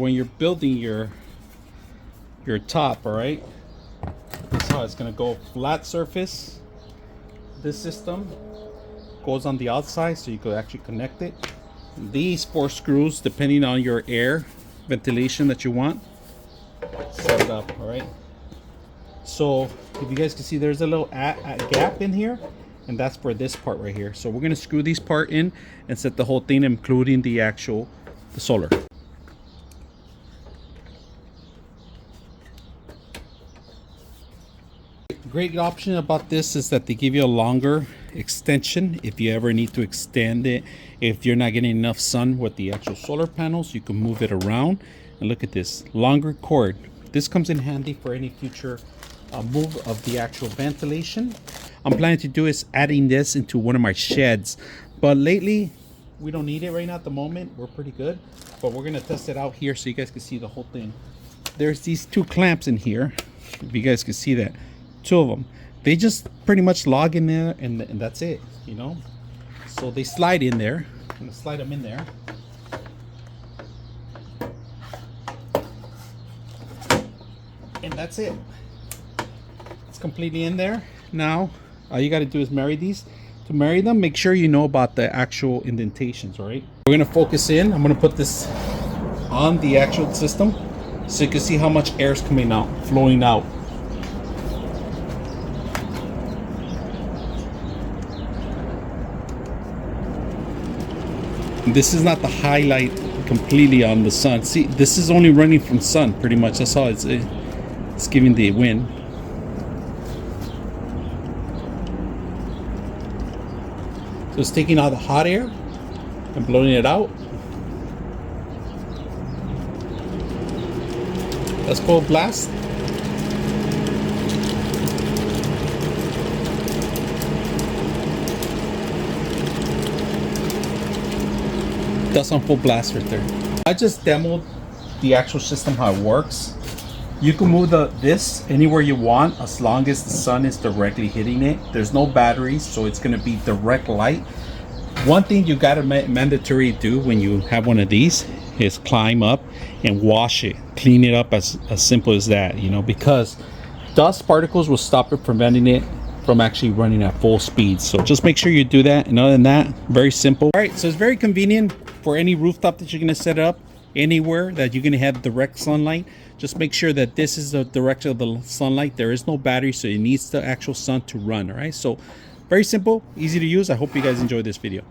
when you're building your top, all right, this is how it's gonna go. Flat surface. This system goes on the outside, so you could actually connect it. These 4 screws, depending on your air ventilation that you want, set it up. All right, so if you guys can see, there's a little gap in here, and that's for this part right here. So we're gonna screw these part in and set the whole thing, including the solar. Great option about this is that they give you a longer extension if you ever need to extend it. If you're not getting enough sun with the actual solar panels, you can move it around. And look at this longer cord. This comes in handy for any future move of the actual ventilation. I'm planning to do is adding this into one of my sheds, but lately we don't need it right now. At the moment we're pretty good, but we're gonna test it out here so you guys can see the whole thing. There's these 2 clamps in here, if you guys can see that. 2 of them, they just pretty much log in there, and that's it, you know. So they slide in there. I'm gonna slide them in there, and that's it. It's completely in there. Now all you got to do is marry these. To marry them, make sure you know about the actual indentations. All right, we're gonna focus in. I'm gonna put this on the actual system so you can see how much air is coming out, flowing out. This is not the highlight completely on the sun. See, this is only running from sun pretty much. That's all it's giving the wind. So it's taking all the hot air and blowing it out. Let's go blast. That's on full blast right there. I just demoed the actual system, how it works. You can move this anywhere you want as long as the sun is directly hitting it. There's no batteries, so it's going to be direct light. One thing you got to mandatory do when you have one of these is climb up and wash it, clean it up, as simple as that, you know, because dust particles will stop it, preventing it from actually running at full speed. So just make sure you do that, and other than that, very simple. All right, so it's very convenient for any rooftop that you're going to set up, anywhere that you're going to have direct sunlight. Just make sure that this is the direction of the sunlight. There is no battery, so it needs the actual sun to run. All right, so very simple, easy to use. I hope you guys enjoyed this video.